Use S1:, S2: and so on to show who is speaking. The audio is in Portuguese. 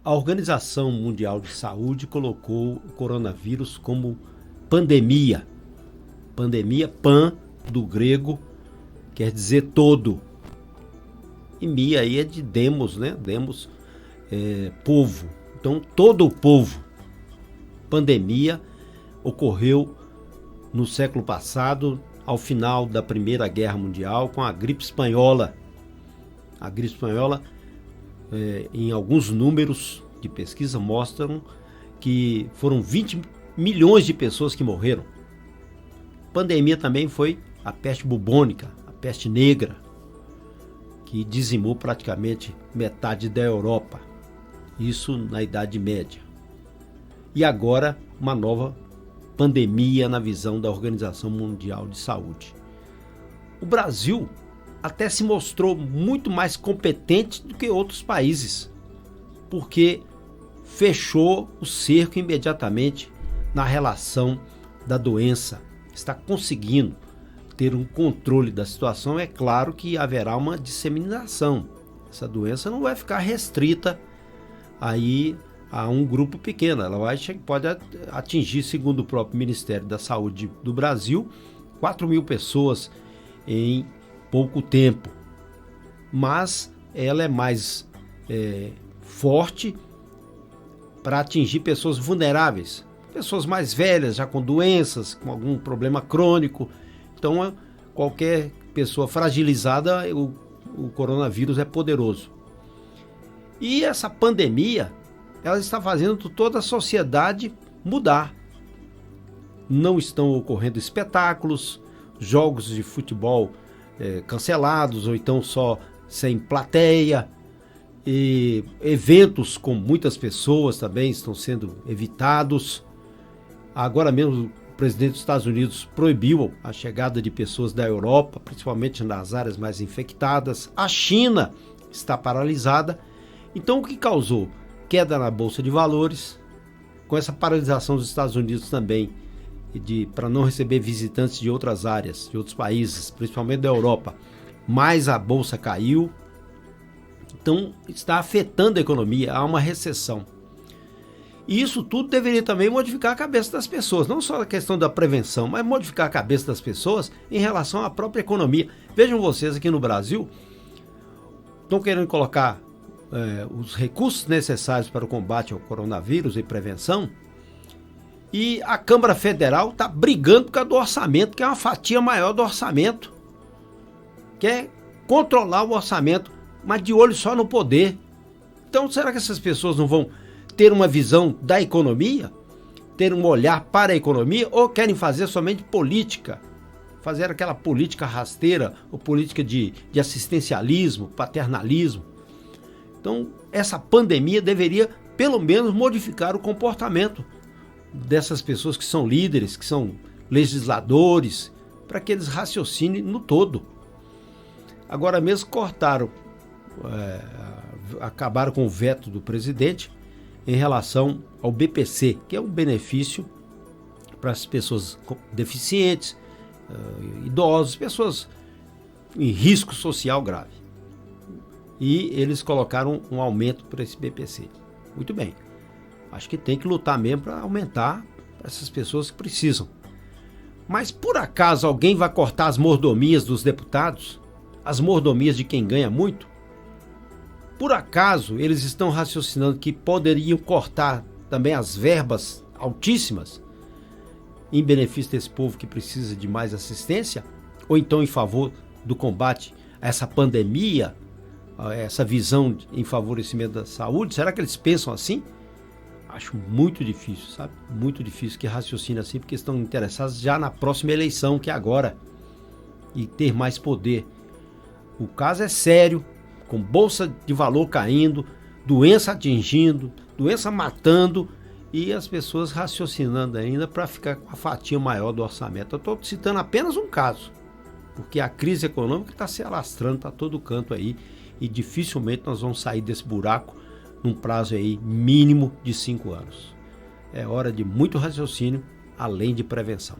S1: A Organização Mundial de Saúde colocou o coronavírus como pandemia. Pandemia, pan, do grego, quer dizer todo. E mia aí é de demos, né? Demos, povo. Então, todo o povo. Pandemia ocorreu no século passado, ao final da Primeira Guerra Mundial, com a gripe espanhola. A gripe espanhola, em alguns números de pesquisa, mostram que foram 20 milhões de pessoas que morreram. Pandemia também foi a peste bubônica, a peste negra, que dizimou praticamente metade da Europa. Isso na Idade Média. E agora, uma nova pandemia na visão da Organização Mundial de Saúde. O Brasil até se mostrou muito mais competente do que outros países, porque fechou o cerco imediatamente na relação da doença. Está conseguindo ter um controle da situação. É claro que haverá uma disseminação. Essa doença não vai ficar restrita aí a um grupo pequeno. Ela pode atingir, segundo o próprio Ministério da Saúde do Brasil, 4 mil pessoas em pouco tempo. Mas ela é mais forte para atingir pessoas vulneráveis, pessoas mais velhas, já com doenças, com algum problema crônico. Então, qualquer pessoa fragilizada, o coronavírus é poderoso. E essa pandemia, ela está fazendo toda a sociedade mudar. Não estão ocorrendo espetáculos, jogos de futebol cancelados, ou então só sem plateia. E eventos com muitas pessoas também estão sendo evitados. Agora mesmo o presidente dos Estados Unidos proibiu a chegada de pessoas da Europa, principalmente nas áreas mais infectadas. A China está paralisada. Então, o que causou? Queda na Bolsa de Valores, com essa paralisação dos Estados Unidos também, para não receber visitantes de outras áreas, de outros países, principalmente da Europa. Mas a Bolsa caiu. Então, está afetando a economia, há uma recessão. E isso tudo deveria também modificar a cabeça das pessoas, não só a questão da prevenção, mas modificar a cabeça das pessoas em relação à própria economia. Vejam vocês, aqui no Brasil, estão querendo colocar os recursos necessários para o combate ao coronavírus e prevenção, e a Câmara Federal está brigando por causa do orçamento, que é uma fatia maior do orçamento. Quer controlar o orçamento, mas de olho só no poder. Então, será que essas pessoas não vão ter uma visão da economia? Ter um olhar para a economia? Ou querem fazer somente política? Fazer aquela política rasteira, ou política de assistencialismo, paternalismo? Então, essa pandemia deveria, pelo menos, modificar o comportamento dessas pessoas que são líderes, que são legisladores, para que eles raciocinem no todo. Agora mesmo cortaram, acabaram com o veto do presidente em relação ao BPC, que é um benefício para as pessoas deficientes, idosos, pessoas em risco social grave. E eles colocaram um aumento para esse BPC. Muito bem. Acho que tem que lutar mesmo para aumentar para essas pessoas que precisam. Mas por acaso alguém vai cortar as mordomias dos deputados? As mordomias de quem ganha muito? Por acaso eles estão raciocinando que poderiam cortar também as verbas altíssimas em benefício desse povo que precisa de mais assistência? Ou então em favor do combate a essa pandemia, essa visão em favorecimento da saúde? Será que eles pensam assim? Acho muito difícil, sabe? Muito difícil que raciocine assim, porque estão interessados já na próxima eleição, que é agora, e ter mais poder. O caso é sério, com bolsa de valor caindo, doença atingindo, doença matando, e as pessoas raciocinando ainda para ficar com a fatia maior do orçamento. Eu estou citando apenas um caso, porque a crise econômica está se alastrando para todo canto aí, e dificilmente nós vamos sair desse buraco num prazo aí mínimo de 5 anos. É hora de muito raciocínio, além de prevenção.